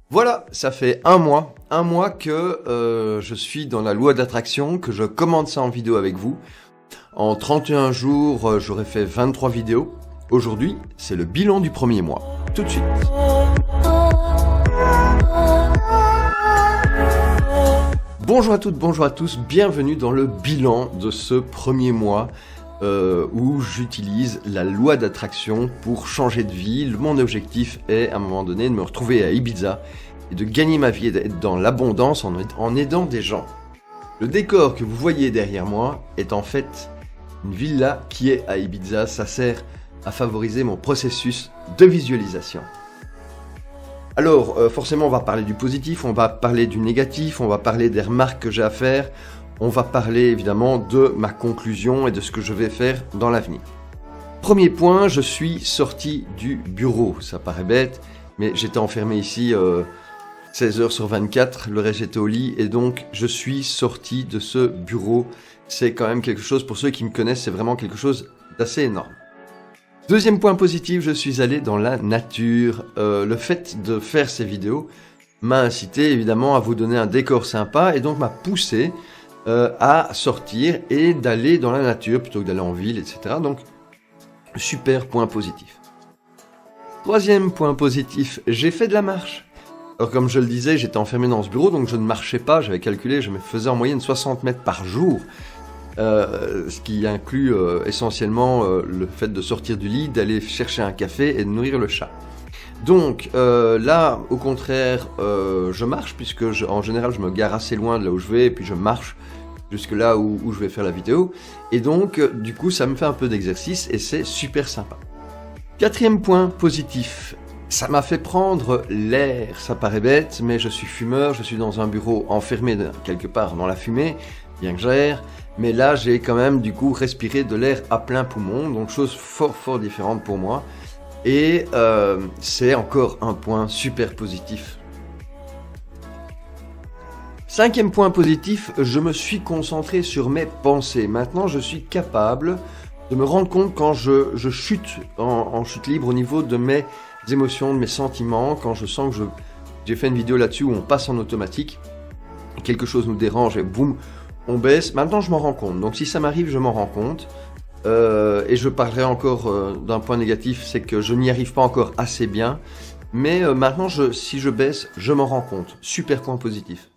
Voilà, ça fait un mois que je suis dans la loi d'attraction, que je commande ça en vidéo avec vous. En 31 jours, j'aurais fait 23 vidéos. Aujourd'hui, c'est le bilan du premier mois. Tout de suite. Bonjour à toutes, bonjour à tous, bienvenue dans le bilan de ce premier mois où j'utilise la loi d'attraction pour changer de vie. Mon objectif est à un moment donné de me retrouver à Ibiza et de gagner ma vie et d'être dans l'abondance en aidant des gens. Le décor que vous voyez derrière moi est en fait une villa qui est à Ibiza. Ça sert à favoriser mon processus de visualisation. Alors, forcément, on va parler du positif, on va parler du négatif, on va parler des remarques que j'ai à faire, on va parler évidemment de ma conclusion et de ce que je vais faire dans l'avenir. Premier point, je suis sorti du bureau. Ça paraît bête, mais j'étais enfermé ici 16 heures sur 24, le reste j'étais au lit, et donc je suis sorti de ce bureau. C'est quand même quelque chose, pour ceux qui me connaissent, c'est vraiment quelque chose d'assez énorme. Deuxième point positif, je suis allé dans la nature. Le fait de faire ces vidéos m'a incité évidemment à vous donner un décor sympa et donc m'a poussé à sortir et d'aller dans la nature plutôt que d'aller en ville, etc. Donc, super point positif. Troisième point positif, j'ai fait de la marche. Alors comme je le disais, j'étais enfermé dans ce bureau, donc je ne marchais pas, j'avais calculé, je me faisais en moyenne 60 mètres par jour. Ce qui inclut essentiellement le fait de sortir du lit, d'aller chercher un café et de nourrir le chat. Donc là, au contraire, je marche puisque en général je me gare assez loin de là où je vais et puis je marche jusque là où je vais faire la vidéo. Et donc du coup ça me fait un peu d'exercice et c'est super sympa. Quatrième point positif, ça m'a fait prendre l'air. Ça paraît bête, mais je suis fumeur, je suis dans un bureau enfermé quelque part dans la fumée, bien que j'aère. Mais là, j'ai quand même du coup respiré de l'air à plein poumon, donc chose fort différente pour moi. Et c'est encore un point super positif. Cinquième point positif, je me suis concentré sur mes pensées. Maintenant, je suis capable de me rendre compte quand je chute en chute libre au niveau de mes émotions, de mes sentiments, quand je sens que j'ai fait une vidéo là-dessus où on passe en automatique, quelque chose nous dérange et boum, on baisse. Maintenant, je m'en rends compte. Donc, si ça m'arrive, je m'en rends compte. Et je parlerai encore d'un point négatif, c'est que je n'y arrive pas encore assez bien. Mais maintenant, si je baisse, je m'en rends compte. Super point positif.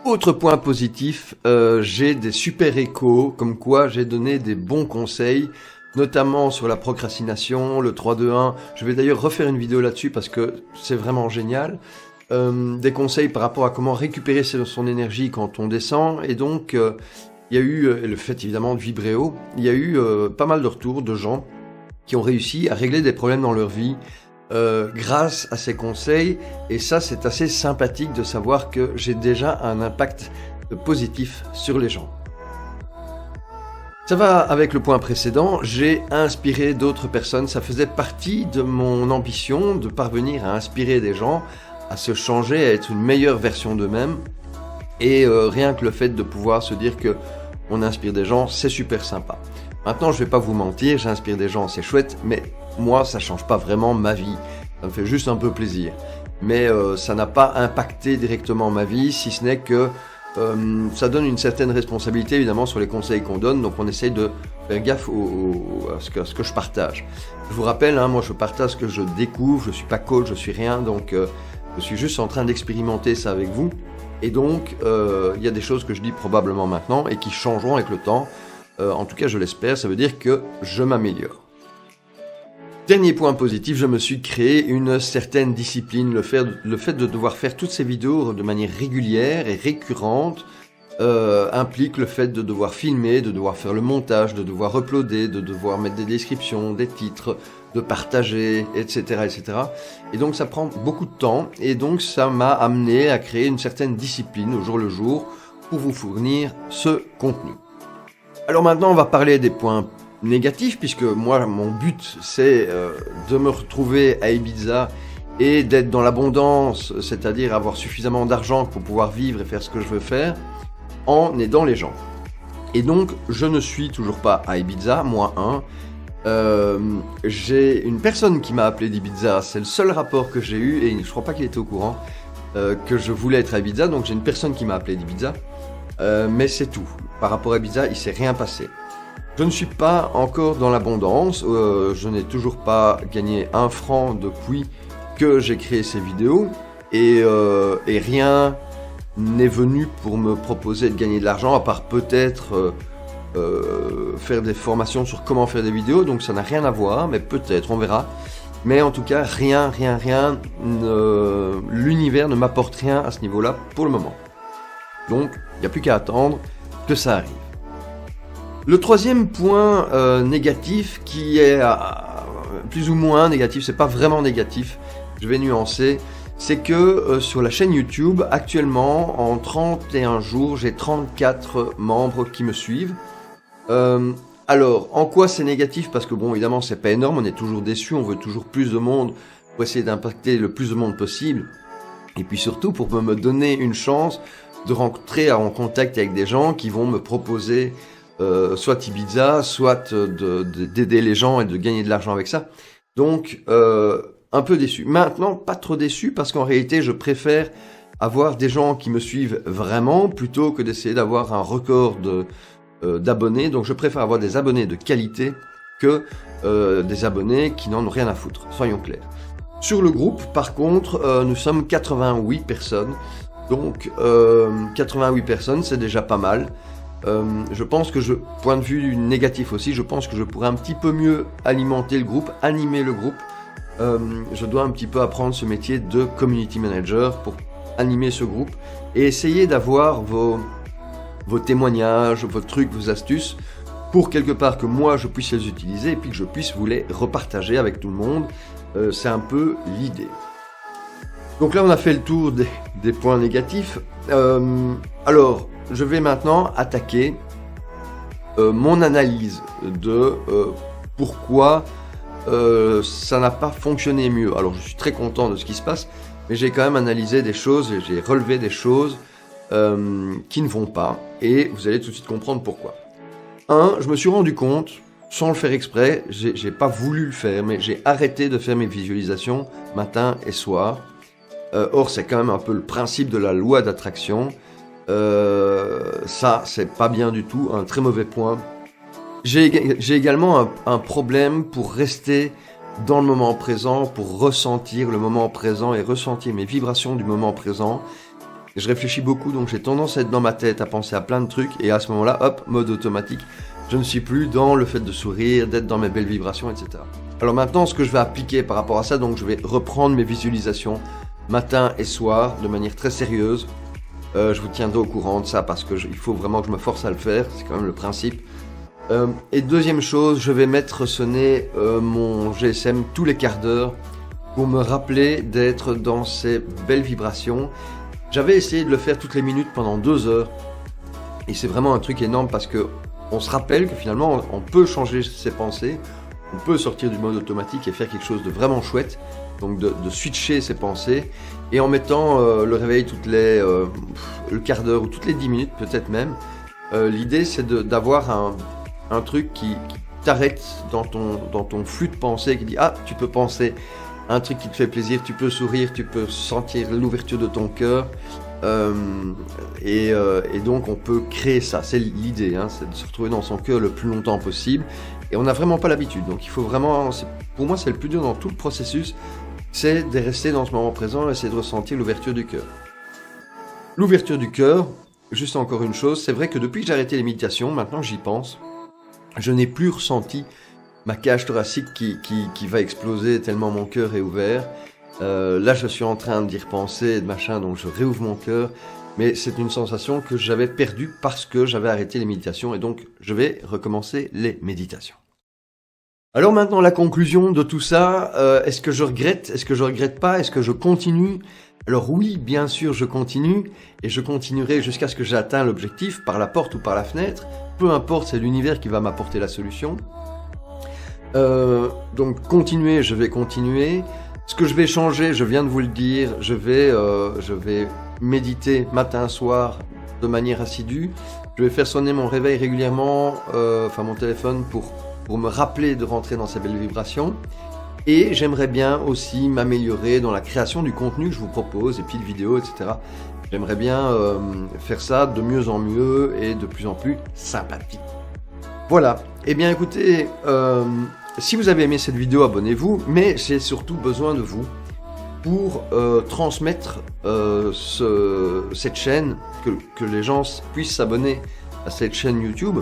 Autre point positif, j'ai des super échos, comme quoi j'ai donné des bons conseils, notamment sur la procrastination, le 3-2-1. Je vais d'ailleurs refaire une vidéo là-dessus parce que c'est vraiment génial. Des conseils par rapport à comment récupérer son énergie quand on descend, et donc il y a eu le fait évidemment de vibrer haut. Il y a eu pas mal de retours de gens qui ont réussi à régler des problèmes dans leur vie grâce à ces conseils, et ça c'est assez sympathique de savoir que j'ai déjà un impact positif sur les gens. Ça va avec le point précédent, j'ai inspiré d'autres personnes, ça faisait partie de mon ambition de parvenir à inspirer des gens à se changer, à être une meilleure version d'eux-mêmes. Et rien que le fait de pouvoir se dire que on inspire des gens, c'est super sympa. Maintenant, je vais pas vous mentir, j'inspire des gens, c'est chouette, mais moi, ça change pas vraiment ma vie. Ça me fait juste un peu plaisir. Mais ça n'a pas impacté directement ma vie, si ce n'est que ça donne une certaine responsabilité, évidemment, sur les conseils qu'on donne. Donc, on essaye de faire gaffe à ce que je partage. Je vous rappelle, moi, je partage ce que je découvre, je suis pas coach, je suis rien, donc je suis juste en train d'expérimenter ça avec vous. Et donc, il y a des choses que je dis probablement maintenant et qui changeront avec le temps. En tout cas, je l'espère, ça veut dire que je m'améliore. Dernier point positif, je me suis créé une certaine discipline. Le fait de devoir faire toutes ces vidéos de manière régulière et récurrente implique le fait de devoir filmer, de devoir faire le montage, de devoir uploader, de devoir mettre des descriptions, des titres, de partager, etc., etc. Et donc ça prend beaucoup de temps, et donc ça m'a amené à créer une certaine discipline au jour le jour pour vous fournir ce contenu. Alors maintenant, on va parler des points négatifs, puisque moi, mon but, c'est de me retrouver à Ibiza et d'être dans l'abondance, c'est-à-dire avoir suffisamment d'argent pour pouvoir vivre et faire ce que je veux faire en aidant les gens. Et donc, je ne suis toujours pas à Ibiza, -1. J'ai une personne qui m'a appelé d'Ibiza, c'est le seul rapport que j'ai eu, et je crois pas qu'il était au courant que je voulais être à Ibiza, donc j'ai une personne qui m'a appelé d'Ibiza, mais c'est tout. Par rapport à Ibiza, il s'est rien passé. Je ne suis pas encore dans l'abondance, je n'ai toujours pas gagné 1 franc depuis que j'ai créé ces vidéos, et rien n'est venu pour me proposer de gagner de l'argent, à part peut-être faire des formations sur comment faire des vidéos, donc ça n'a rien à voir, mais peut-être, on verra. Mais en tout cas, rien, l'univers ne m'apporte rien à ce niveau-là pour le moment. Donc, il n'y a plus qu'à attendre que ça arrive. Le troisième point négatif, qui est plus ou moins négatif, c'est pas vraiment négatif, je vais nuancer, c'est que sur la chaîne YouTube, actuellement, en 31 jours, j'ai 34 membres qui me suivent. Alors, en quoi c'est négatif? Parce que bon, évidemment, c'est pas énorme, on est toujours déçu, on veut toujours plus de monde pour essayer d'impacter le plus de monde possible. Et puis surtout, pour me donner une chance de rentrer en contact avec des gens qui vont me proposer soit Ibiza, soit d'aider les gens et de gagner de l'argent avec ça. Donc, un peu déçu. Maintenant, pas trop déçu, parce qu'en réalité, je préfère avoir des gens qui me suivent vraiment, plutôt que d'essayer d'avoir un record d'abonnés. Donc je préfère avoir des abonnés de qualité que des abonnés qui n'en ont rien à foutre, soyons clairs. Sur le groupe, par contre, nous sommes 88 personnes. Donc 88 personnes, c'est déjà pas mal. Je pense que point de vue négatif aussi, je pense que je pourrais un petit peu mieux alimenter le groupe, animer le groupe. Je dois un petit peu apprendre ce métier de community manager pour animer ce groupe et essayer d'avoir vos témoignages, vos trucs, vos astuces, pour quelque part que moi je puisse les utiliser et puis que je puisse vous les repartager avec tout le monde. C'est un peu l'idée. Donc là on a fait le tour des points négatifs. Alors je vais maintenant attaquer mon analyse de pourquoi ça n'a pas fonctionné mieux. Alors je suis très content de ce qui se passe, mais j'ai quand même analysé des choses et j'ai relevé des choses qui ne vont pas, et vous allez tout de suite comprendre pourquoi. Je me suis rendu compte, sans le faire exprès, j'ai pas voulu le faire, mais j'ai arrêté de faire mes visualisations matin et soir. Or, c'est quand même un peu le principe de la loi d'attraction. Ça, c'est pas bien du tout, un très mauvais point. J'ai également un problème pour rester dans le moment présent, pour ressentir le moment présent et ressentir mes vibrations du moment présent. Je réfléchis beaucoup, donc j'ai tendance à être dans ma tête, à penser à plein de trucs, et à ce moment-là, hop, mode automatique. Je ne suis plus dans le fait de sourire, d'être dans mes belles vibrations, etc. Alors maintenant, ce que je vais appliquer par rapport à ça, donc je vais reprendre mes visualisations matin et soir de manière très sérieuse. Je vous tiendrai au courant de ça parce que il faut vraiment que je me force à le faire, c'est quand même le principe. Et deuxième chose, je vais mettre sonner mon GSM tous les quarts d'heure pour me rappeler d'être dans ces belles vibrations. J'avais essayé de le faire toutes les minutes pendant 2 heures, et c'est vraiment un truc énorme parce que on se rappelle que finalement on peut changer ses pensées, on peut sortir du mode automatique et faire quelque chose de vraiment chouette, donc de switcher ses pensées, et en mettant le réveil le quart d'heure ou toutes les 10 minutes peut-être même. L'idée c'est d'avoir un truc qui t'arrête dans ton flux de pensée, qui dit ah, tu peux penser un truc qui te fait plaisir, tu peux sourire, tu peux sentir l'ouverture de ton cœur, et donc on peut créer ça. C'est l'idée, hein, c'est de se retrouver dans son cœur le plus longtemps possible, et on n'a vraiment pas l'habitude, donc il faut vraiment, pour moi c'est le plus dur dans tout le processus, c'est de rester dans ce moment présent et c'est de ressentir l'ouverture du cœur. L'ouverture du cœur, juste encore une chose, c'est vrai que depuis que j'ai arrêté les méditations, maintenant que j'y pense, je n'ai plus ressenti ma cage thoracique qui va exploser tellement mon cœur est ouvert. Là, je suis en train d'y repenser et de machin, donc je réouvre mon cœur. Mais c'est une sensation que j'avais perdue parce que j'avais arrêté les méditations, et donc je vais recommencer les méditations. Alors maintenant, la conclusion de tout ça, est-ce que je regrette? Est-ce que je regrette pas? Est-ce que je continue? Alors oui, bien sûr, je continue, et je continuerai jusqu'à ce que j'atteigne l'objectif, par la porte ou par la fenêtre. Peu importe, c'est l'univers qui va m'apporter la solution. Donc continuer, je vais continuer. Ce que je vais changer, je viens de vous le dire, je vais méditer matin, soir, de manière assidue. Je vais faire sonner mon réveil régulièrement, mon téléphone, pour pour me rappeler de rentrer dans ces belles vibrations. Et j'aimerais bien aussi m'améliorer dans la création du contenu que je vous propose, et puis de vidéos, etc. J'aimerais bien faire ça de mieux en mieux et de plus en plus sympathique. Voilà, eh bien écoutez, si vous avez aimé cette vidéo, abonnez-vous, mais j'ai surtout besoin de vous pour transmettre cette chaîne, que les gens puissent s'abonner à cette chaîne YouTube,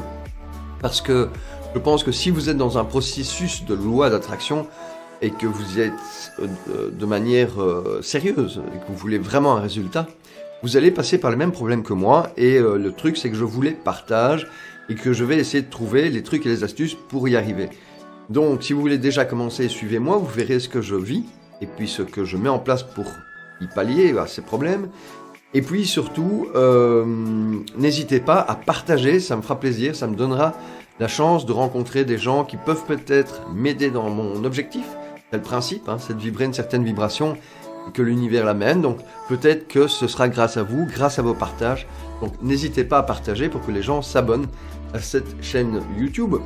parce que je pense que si vous êtes dans un processus de loi d'attraction et que vous êtes de manière sérieuse et que vous voulez vraiment un résultat, vous allez passer par les mêmes problèmes que moi, et le truc c'est que je vous les partage et que je vais essayer de trouver les trucs et les astuces pour y arriver. Donc si vous voulez déjà commencer, suivez-moi, vous verrez ce que je vis et puis ce que je mets en place pour y pallier à ces problèmes. Et puis surtout, n'hésitez pas à partager, ça me fera plaisir, ça me donnera la chance de rencontrer des gens qui peuvent peut-être m'aider dans mon objectif. C'est le principe, hein, c'est de vibrer une certaine vibration et que l'univers l'amène. Donc peut-être que ce sera grâce à vous, grâce à vos partages. Donc n'hésitez pas à partager pour que les gens s'abonnent à cette chaîne YouTube.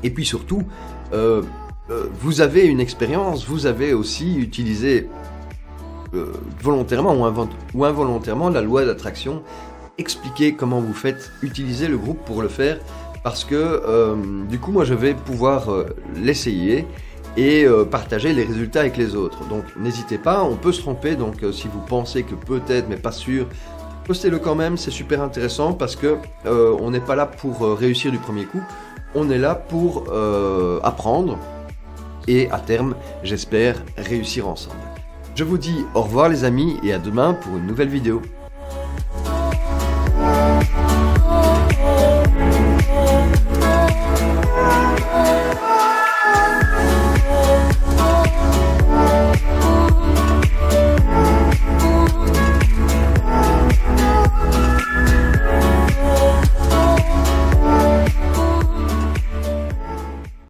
Et puis surtout, vous avez une expérience, vous avez aussi utilisé volontairement ou involontairement la loi d'attraction. Expliquez comment vous faites, utilisez le groupe pour le faire, parce que du coup moi je vais pouvoir l'essayer et partager les résultats avec les autres. Donc n'hésitez pas, on peut se tromper, donc si vous pensez que peut-être mais pas sûr, postez-le quand même, c'est super intéressant, parce que on n'est pas là pour réussir du premier coup, on est là pour apprendre et à terme, j'espère, réussir ensemble. Je vous dis au revoir les amis et à demain pour une nouvelle vidéo.